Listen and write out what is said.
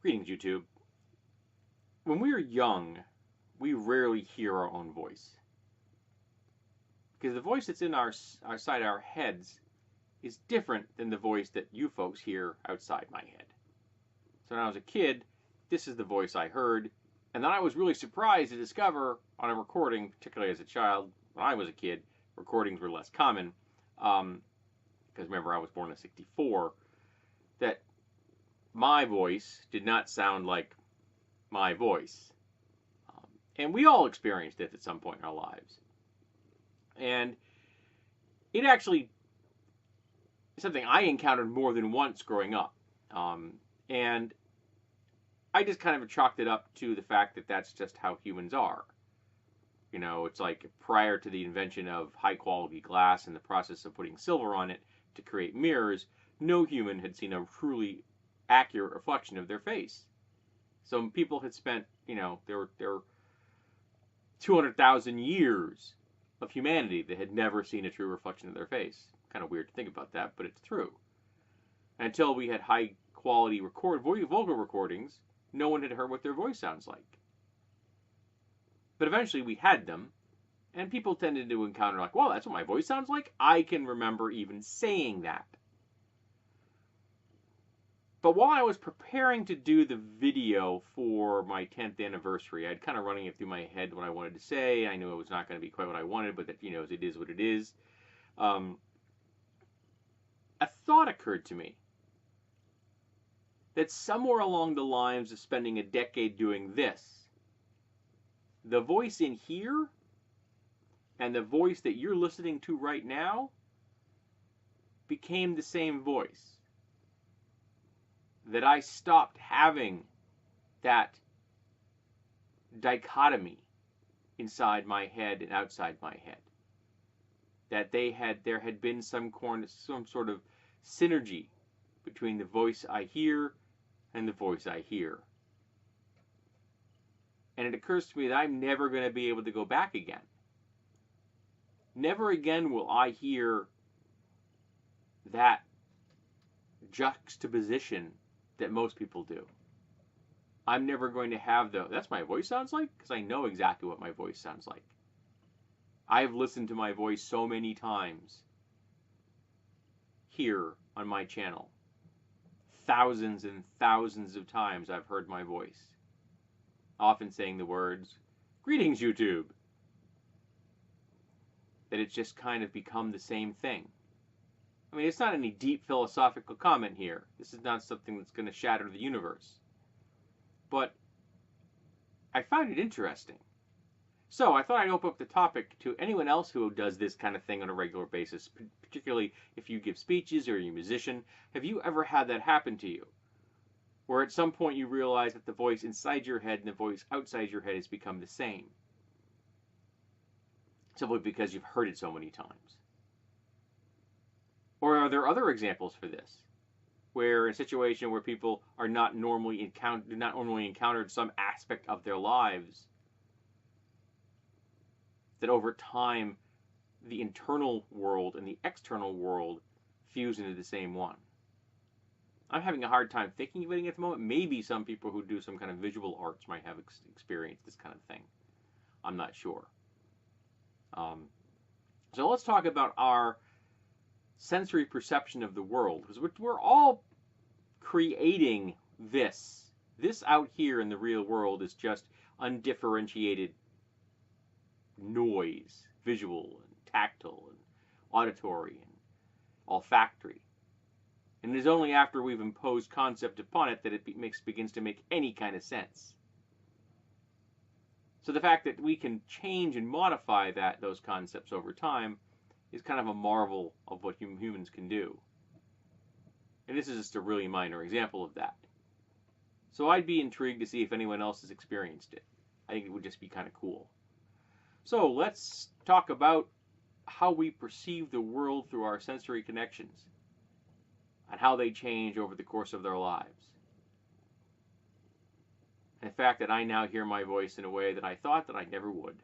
Greetings, YouTube. When we are young, we rarely hear our own voice. Because the voice that's in our side our heads is different than the voice that you folks hear outside my head. So when I was a kid, this is the voice I heard. And then I was really surprised to discover on a recording, particularly as a child, when I was a kid, recordings were less common. Because remember, I was born in '64, that my voice did not sound like my voice. And we all experienced it at some point in our lives. And it actually is something I encountered more than once growing up. And I just kind of chalked it up to the fact that that's just how humans are. You know, it's like prior to the invention of high quality glass and the process of putting silver on it to create mirrors, no human had seen a truly accurate reflection of their face. So people had spent, there were 200,000 years of humanity that had never seen a true reflection of their face. Kind of weird to think about that, but it's true. And until we had high quality vocal recordings, no one had heard what their voice sounds like. But eventually we had them, and people tended to encounter like, well, that's what my voice sounds like. I can remember even saying that. But while I was preparing to do the video for my 10th anniversary, I'd kind of running it through my head what I wanted to say. I knew it was not going to be quite what I wanted, but that, it is what it is. A thought occurred to me that somewhere along the lines of spending a decade doing this, the voice in here and the voice that you're listening to right now became the same voice. That I stopped having that dichotomy inside my head and outside my head. That there had been some sort of synergy between the voice I hear and the voice I hear. And it occurs to me that I'm never going to be able to go back again. Never again will I hear that juxtaposition that most people do. I'm never going to have that's my voice sounds like, because I know exactly what my voice sounds like. I've listened to my voice so many times here on my channel. Thousands and thousands of times I've heard my voice. Often saying the words, "Greetings, YouTube." That it's just kind of become the same thing. I mean, it's not any deep philosophical comment here. This is not something that's going to shatter the universe. But I found it interesting. So I thought I'd open up the topic to anyone else who does this kind of thing on a regular basis, particularly if you give speeches or you're a musician. Have you ever had that happen to you? Where at some point you realize that the voice inside your head and the voice outside your head has become the same. Simply because you've heard it so many times. Or are there other examples for this? Where in a situation where people are not normally encountered some aspect of their lives, that over time the internal world and the external world fuse into the same one. I'm having a hard time thinking of it at the moment. Maybe some people who do some kind of visual arts might have experienced this kind of thing. I'm not sure. So let's talk about our sensory perception of the world, because we're all creating this. This out here in the real world is just undifferentiated noise, visual and tactile and auditory and olfactory. And it is only after we've imposed concept upon it that it begins to make any kind of sense. So the fact that we can change and modify those concepts over time is kind of a marvel of what humans can do. And this is just a really minor example of that. So I'd be intrigued to see if anyone else has experienced it. I think it would just be kind of cool. So let's talk about how we perceive the world through our sensory connections and how they change over the course of their lives. And the fact that I now hear my voice in a way that I thought that I never would.